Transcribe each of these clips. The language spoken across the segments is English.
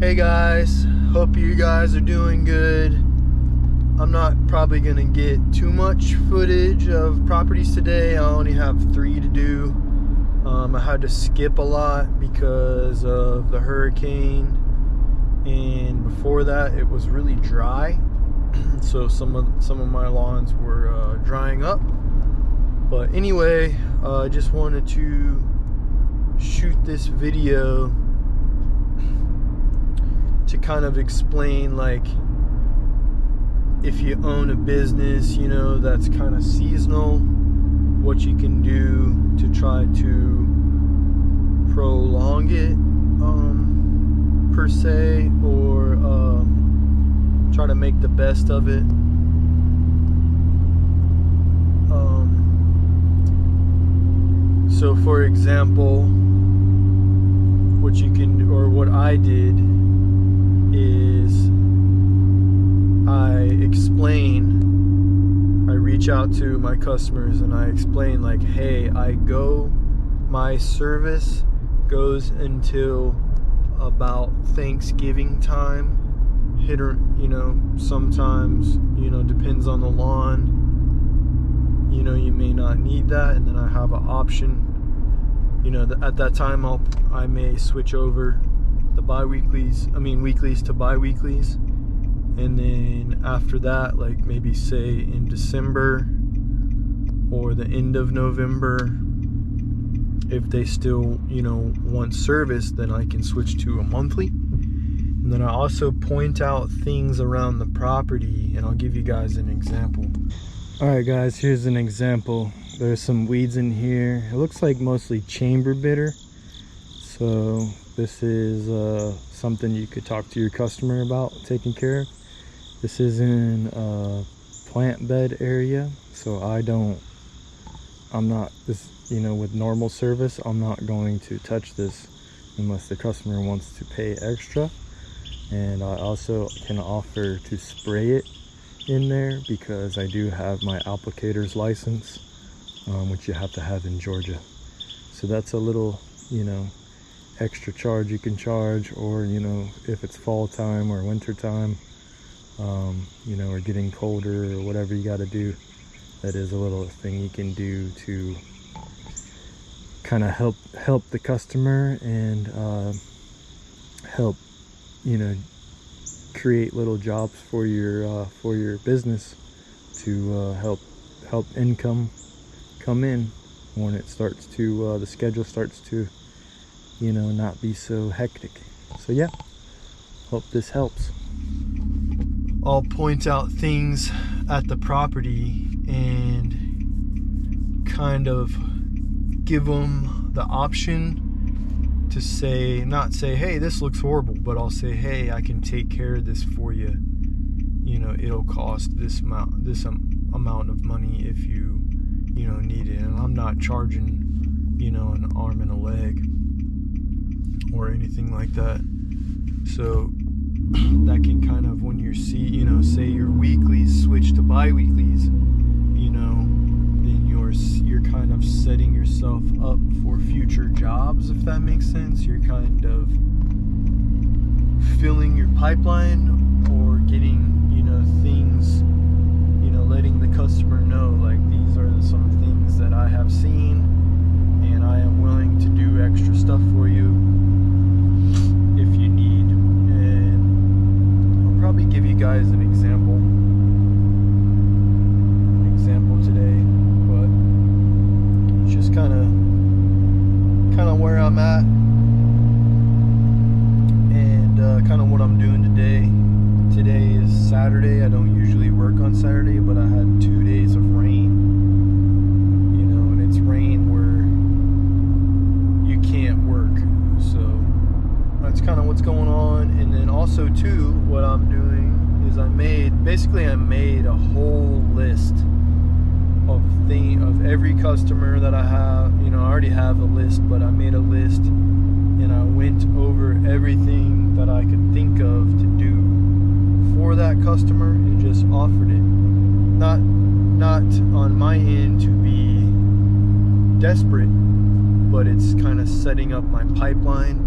Hey guys, hope you guys are doing good. I'm not probably gonna get too much footage of properties today. I only have 3 to do. I had to skip a lot because of the hurricane, and before that it was really dry. So some of my lawns were drying up. But anyway, I just wanted to shoot this video to kind of explain, like, if you own a business, you know, that's kind of seasonal, what you can do to try to prolong it, per se, or try to make the best of it. So for example, what you can, or what I did, is I reach out to my customers and I explain, like, hey, my service goes until about Thanksgiving time. Sometimes, depends on the lawn, you may not need that, and then I have an option. At that time I may switch over the weeklies to bi-weeklies, and then after that, like maybe say in December or the end of November, if they still want service, then I can switch to a monthly. And then I also point out things around the property, and I'll give you guys an example. Alright guys, here's an example. There's some weeds in here. It looks like mostly chamber bitter. So this is something you could talk to your customer about taking care of. This is in a plant bed area, so with normal service, I'm not going to touch this unless the customer wants to pay extra. And I also can offer to spray it in there because I do have my applicator's license, which you have to have in Georgia. So that's a little, extra charge you can charge, or if it's fall time or winter time, or getting colder or whatever you got to do, that is a little thing you can do to kind of help the customer and help create little jobs for your business to help income come in when it starts to the schedule starts to not be so hectic. So yeah, hope this helps. I'll point out things at the property and kind of give them the option to not say, hey, this looks horrible, but I'll say, hey, I can take care of this for you. It'll cost this amount of money if you need it, and I'm not charging an arm and a leg or anything like that. So that can kind of, when you see, say your weeklies switch to bi-weeklies, then you're kind of setting yourself up for future jobs, if that makes sense. You're kind of filling your pipeline, or getting, things, letting the customer know, like, these are some things that I have seen, and I am willing to do extra stuff for you if you need. And I'll probably give you guys an example today, but it's just kind of where I'm at, and kind of what I'm doing today. Today is Saturday. I don't usually work on Saturday, but I had 2 days of rain, and it's rain where you can't work. So that's kind of what's going on. And then also too, what I'm doing is I made a whole list of every customer that I have. I already have a list, but I made a list, and I went over everything that I could think of to do for that customer and just offered it. Not on my end to be desperate, but it's kind of setting up my pipeline,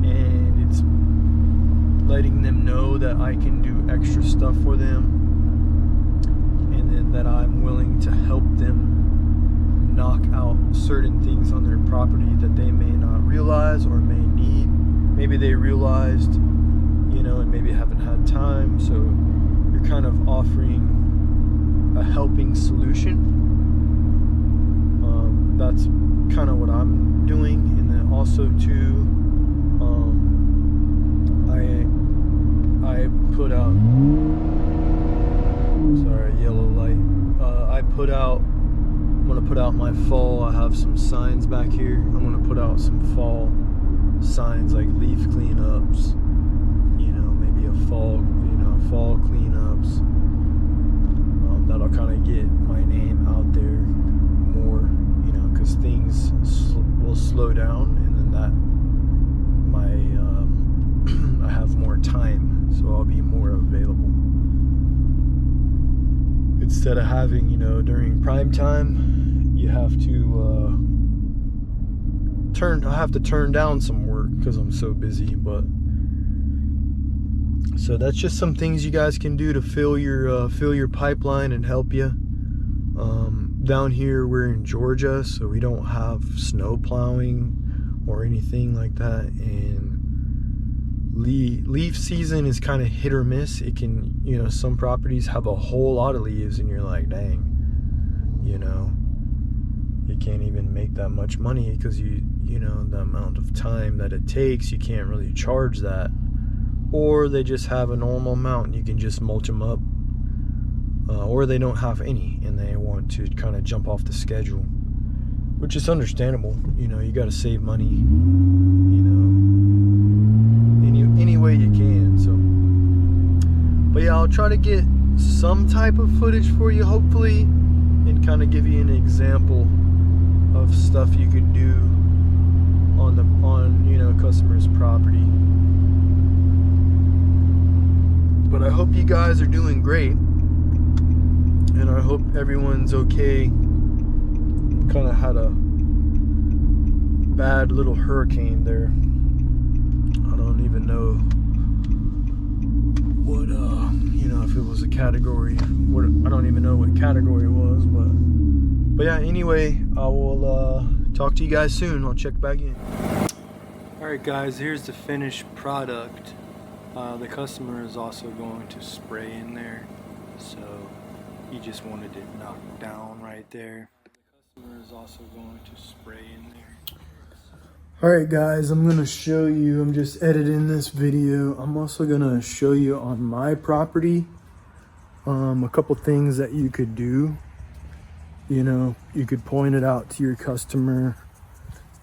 and it's letting them know that I can do extra stuff for them, and then that I'm willing to help them knock out certain things on their property that they may not realize or may need. Maybe they realized, you know, and maybe haven't had time. So you're kind of offering a helping solution. That's kind of what I'm doing. And then also too, I put out, sorry, yellow light. I'm gonna put out my fall. I have some signs back here. I'm gonna put out some fall signs, like leaf cleanups, you know, maybe a fall cleanups. That'll kind of get my name out there more, you know, because things will slow down, and then that I have more time, so I'll be more available. Instead of having, you know, during prime time, you have to I have to turn down some work because I'm so busy. But so that's just some things you guys can do to fill your pipeline and help you. Down here we're in Georgia, so we don't have snow plowing or anything like that, and leaf season is kind of hit or miss. It can, you know, some properties have a whole lot of leaves and you're like, dang, you know, you can't even make that much money because you know, the amount of time that it takes, you can't really charge that. Or they just have a normal amount and you can just mulch them up, or they don't have any and they want to kind of jump off the schedule, which is understandable. You know, you got to save money, you know, any way you can. So, but yeah, I'll try to get some type of footage for you, hopefully, and kind of give you an example of stuff you could do on you know, customers' property. But I hope you guys are doing great, and I hope everyone's okay. Kind of had a bad little hurricane there. I don't even know what you know, if it was a category, what, I don't even know what category it was, but yeah, anyway, I will talk to you guys soon. I'll check back in. Alright guys, here's the finished product. The customer is also going to spray in there, so he just wanted it knocked down right there. The customer is also going to spray in there. Alright guys, I'm going to show you, I'm just editing this video. I'm also going to show you on my property a couple things that you could do. You know, you could point it out to your customer.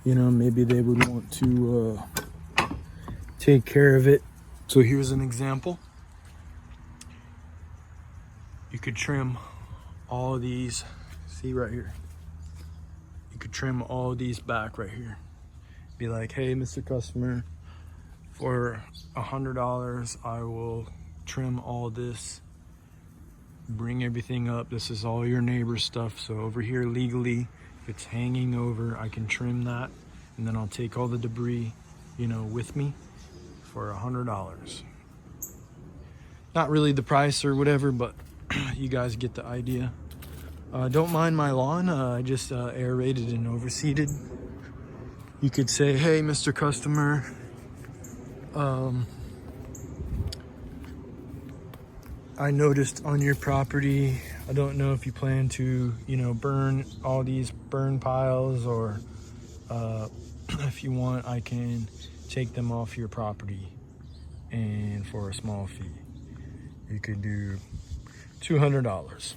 You know, maybe they would want to take care of it. So here's an example. You could trim all these, see right here. You could trim all these back right here. Be like, hey, Mr. Customer, for $100, I will trim all this, bring everything up. This is all your neighbor's stuff. So over here legally, if it's hanging over, I can trim that, and then I'll take all the debris, you know, with me for $100. Not really the price or whatever, but you guys get the idea. Don't mind my lawn. I just aerated and overseeded. You could say, hey, Mr. Customer, I noticed on your property, I don't know if you plan to, you know, burn all these burn piles, or if you want, I can take them off your property, and for a small fee. You could do $200.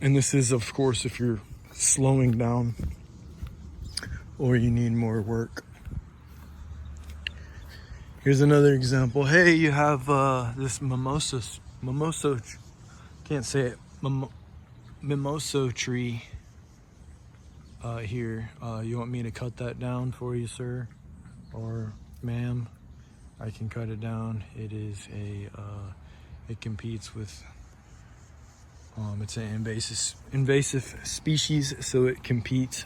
And this is, of course, if you're slowing down or you need more work. Here's another example. Hey, you have this mimosa, can't say it, mimosa tree here. You want me to cut that down for you, sir? Or ma'am? I can cut it down. It is it competes with, it's an invasive species, so it competes,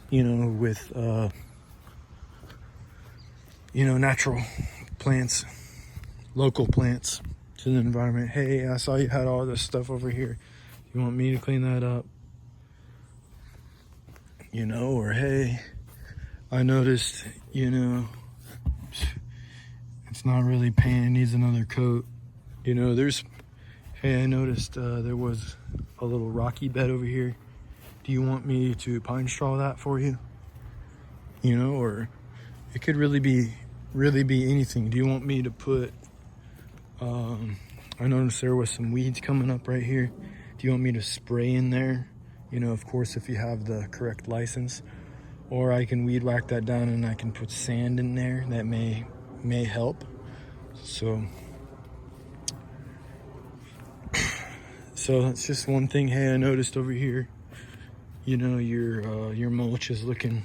you know, with, you know, natural plants, local plants to the environment. Hey, I saw you had all this stuff over here. You want me to clean that up? You know, or hey, I noticed, you know, it's not really paint, it needs another coat. You know, hey, I noticed there was a little rocky bed over here. Do you want me to pine straw that for you? You know, or it could really be anything. Do you want me to put, I noticed there was some weeds coming up right here. Do you want me to spray in there? You know, of course, if you have the correct license. Or I can weed whack that down and I can put sand in there. That may help. So that's just one thing. Hey, I noticed over here, you know, your mulch is looking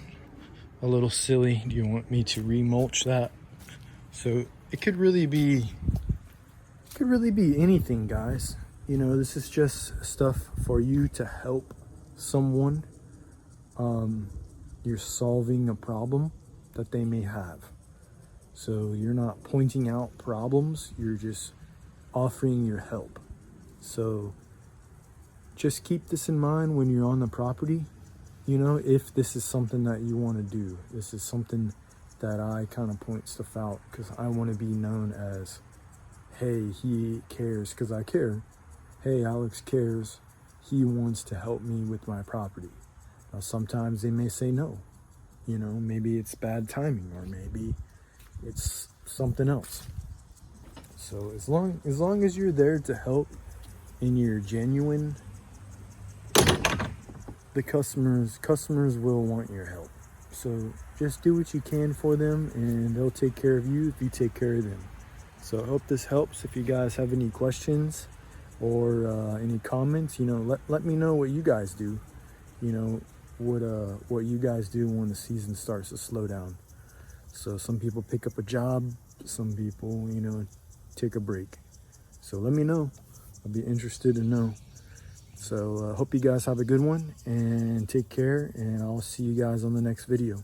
a little silly. Do you want me to remulch that? So it could really be anything, guys. You know, this is just stuff for you to help someone. You're solving a problem that they may have. So you're not pointing out problems, you're just offering your help. So just keep this in mind when you're on the property. You know, if this is something that you want to do, this is something that I kind of point stuff out because I want to be known as, hey, he cares because I care. Hey, Alex cares. He wants to help me with my property. Now, sometimes they may say no. You know, maybe it's bad timing or maybe it's something else. So as long as you're there to help and you're genuine, the customers will want your help. So just do what you can for them and they'll take care of you if you take care of them. So I hope this helps. If you guys have any questions or any comments, you know, let me know what you guys do. You know, what you guys do when the season starts to slow down. So some people pick up a job, some people, you know, take a break. So let me know. I'll be interested to know. So hope you guys have a good one and take care, and I'll see you guys on the next video.